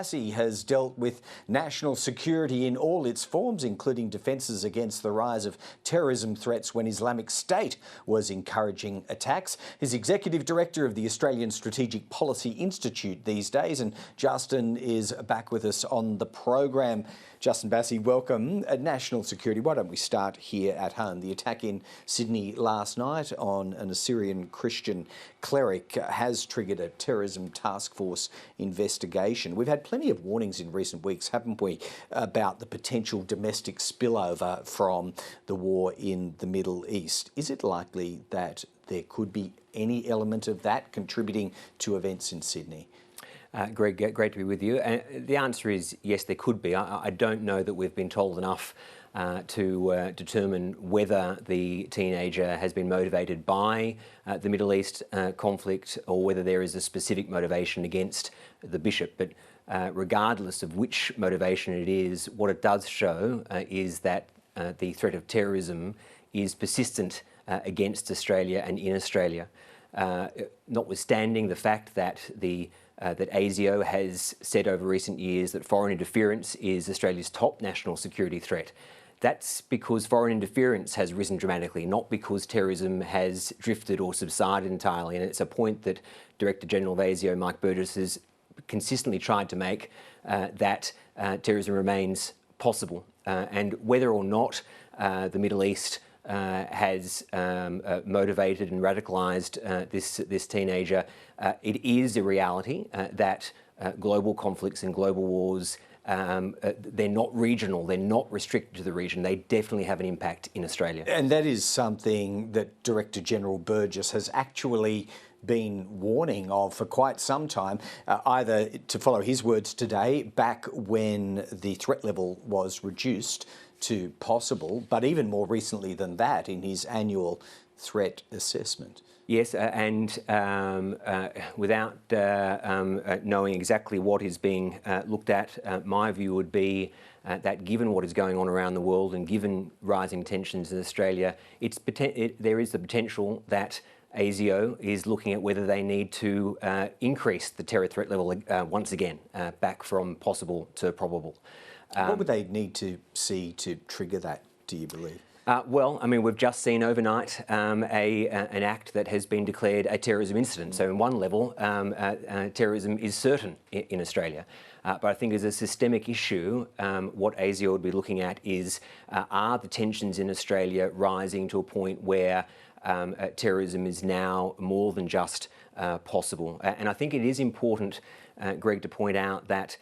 Bassi has dealt with national security in all its forms, including defences against the rise of terrorism threats when Islamic State was encouraging attacks. He's executive director of the Australian Strategic Policy Institute these days, and Justin is back with us on the program. Justin Bassi, welcome. National security, why don't we start here at home? The attack in Sydney last night on an Assyrian Christian cleric has triggered a terrorism task force investigation. We've had plenty of warnings in recent weeks, haven't we, about the potential domestic spillover from the war in the Middle East. Is it likely that there could be any element of that contributing to events in Sydney? Greg, great to be with you. The answer is yes, there could be. I don't know that we've been told enough to determine whether the teenager has been motivated by the Middle East conflict or whether there is a specific motivation against the bishop. But regardless of which motivation it is, what it does show is that the threat of terrorism is persistent against Australia and in Australia, notwithstanding the fact that that ASIO has said over recent years that foreign interference is Australia's top national security threat. That's because foreign interference has risen dramatically, not because terrorism has drifted or subsided entirely. And it's a point that Director General of ASIO, Mike Burgess, has consistently tried to make, that terrorism remains possible. And whether or not the Middle East has motivated and radicalised this teenager, it is a reality that global conflicts and global wars, they're not regional, they're not restricted to the region, they definitely have an impact in Australia. And that is something that Director General Burgess has actually been warning of for quite some time, either, to follow his words today, back when the threat level was reduced to possible, but even more recently than that in his annual threat assessment. Yes, and without knowing exactly what is being looked at, my view would be that given what is going on around the world and given rising tensions in Australia, there is the potential that ASIO is looking at whether they need to increase the terror threat level once again, back from possible to probable. What would they need to see to trigger that, do you believe? Well, I mean, we've just seen overnight an act that has been declared a terrorism incident. So, in one level, terrorism is certain in Australia. But I think as a systemic issue, what ASIO would be looking at is, are the tensions in Australia rising to a point where terrorism is now more than just possible? And I think it is important, Greg, to point out that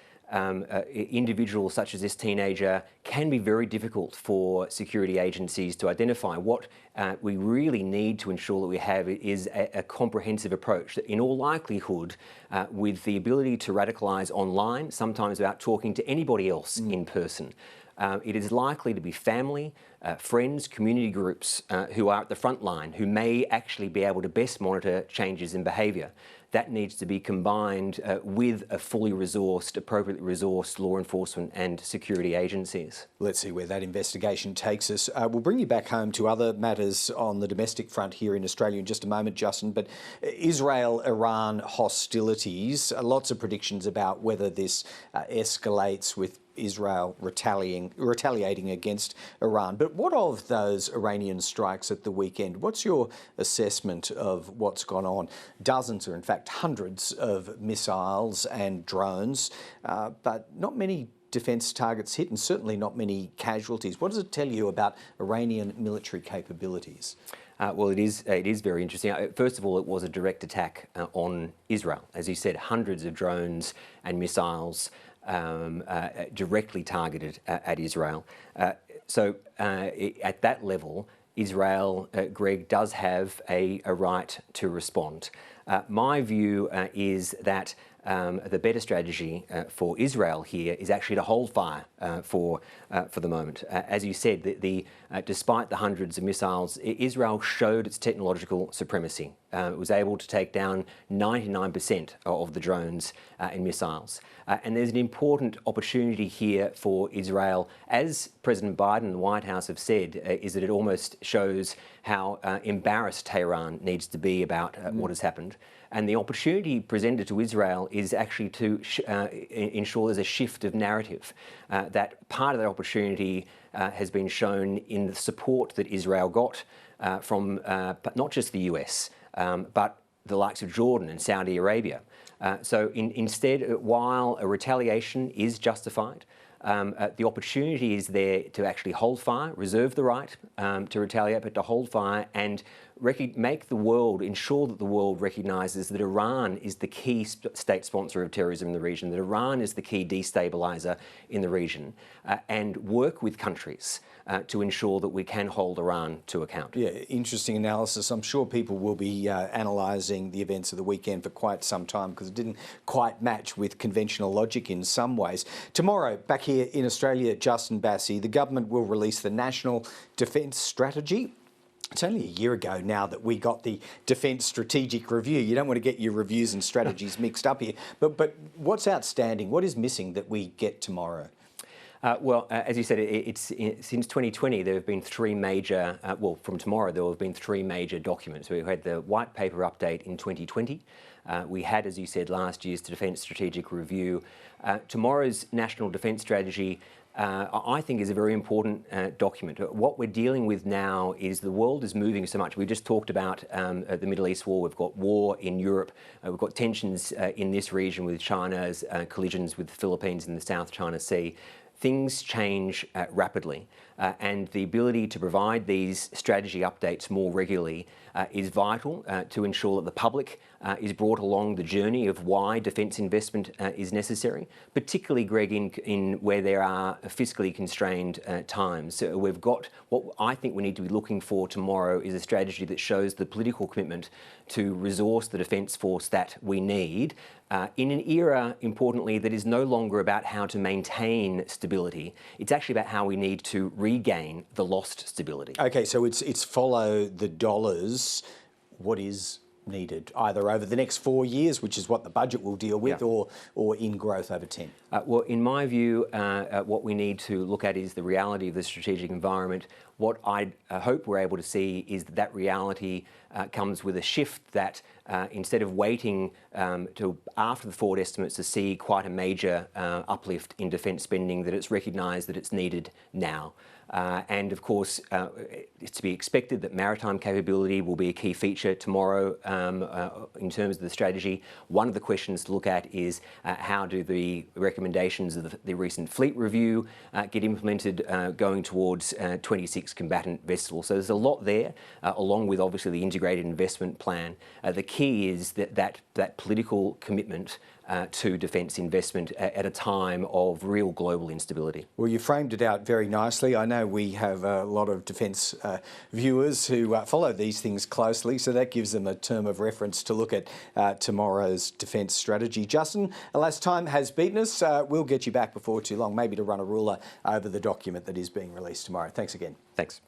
individuals such as this teenager can be very difficult for security agencies to identify. What we really need to ensure that we have is a comprehensive approach that, in all likelihood, with the ability to radicalise online, sometimes without talking to anybody else in person. It is likely to be family, friends, community groups who are at the front line, who may actually be able to best monitor changes in behaviour. That needs to be combined with a fully resourced, appropriately resourced law enforcement and security agencies. Let's see where that investigation takes us. We'll bring you back home to other matters on the domestic front here in Australia in just a moment, Justin, but Israel-Iran hostilities, lots of predictions about whether this escalates with Israel retaliating against Iran. But what of those Iranian strikes at the weekend? What's your assessment of what's gone on? Dozens, or in fact hundreds, of missiles and drones, but not many defence targets hit and certainly not many casualties. What does it tell you about Iranian military capabilities? Well, it is very interesting. First of all, it was a direct attack on Israel. As you said, hundreds of drones and missiles directly targeted at Israel. So at that level, Israel, Greg, does have a right to respond. My view is that the better strategy for Israel here is actually to hold fire for the moment. As you said, despite the hundreds of missiles, Israel showed its technological supremacy. was able to take down 99% of the drones and missiles. And there's an important opportunity here for Israel, as President Biden and the White House have said, is that it almost shows how embarrassed Tehran needs to be about what has happened. And the opportunity presented to Israel is actually to ensure there's a shift of narrative. That part of that opportunity has been shown in the support that Israel got from not just the US, but the likes of Jordan and Saudi Arabia. So instead, while a retaliation is justified, the opportunity is there to actually hold fire, reserve the right to retaliate, but to hold fire and make the world, ensure that the world recognises that Iran is the key state sponsor of terrorism in the region, that Iran is the key destabiliser in the region, and work with countries to ensure that we can hold Iran to account. Yeah, interesting analysis. I'm sure people will be analysing the events of the weekend for quite some time because it didn't quite match with conventional logic in some ways. Tomorrow, back here in Australia, Justin Bassi, the government will release the National Defence Strategy. It's only a year ago now that we got the Defence Strategic Review. You don't want to get your reviews and strategies mixed up here. But what's outstanding? What is missing that we get tomorrow? Well, as you said, since 2020, there have been three major, from tomorrow, there will have been three major documents. We had the white paper update in 2020. We had, as you said, last year's Defence Strategic Review. Tomorrow's National Defence Strategy, I think, is a very important document. What we're dealing with now is the world is moving so much. We just talked about the Middle East war. We've got war in Europe. We've got tensions in this region with China's collisions with the Philippines in the South China Sea. Things change rapidly, and the ability to provide these strategy updates more regularly is vital to ensure that the public is brought along the journey of why defence investment is necessary, particularly, Greg, in where there are fiscally constrained times. So we've got what I think we need to be looking for tomorrow is a strategy that shows the political commitment to resource the defence force that we need in an era, importantly, that is no longer about how to maintain stability. It's actually about how we need to regain the lost stability. Okay, so it's follow the dollars. What is needed, either over the next 4 years, which is what the budget will deal with, or in growth over 10? Well, in my view, what we need to look at is the reality of the strategic environment. What I hope we're able to see is that reality comes with a shift that instead of waiting till after the forward estimates to see quite a major uplift in defence spending, that it's recognised that it's needed now. And of course, it's to be expected that maritime capability will be a key feature tomorrow in terms of the strategy. One of the questions to look at is how do the recommendations of the recent fleet review get implemented going towards 26 combatant vessels. So there's a lot there, along with obviously the integrated investment plan. The key is that political commitment to defence investment at a time of real global instability. Well, you framed it out very nicely. I know we have a lot of defence viewers who follow these things closely, so that gives them a term of reference to look at tomorrow's defence strategy. Justin, alas, time has beaten us. We'll get you back before too long, maybe to run a ruler over the document that is being released tomorrow. Thanks again. Thanks.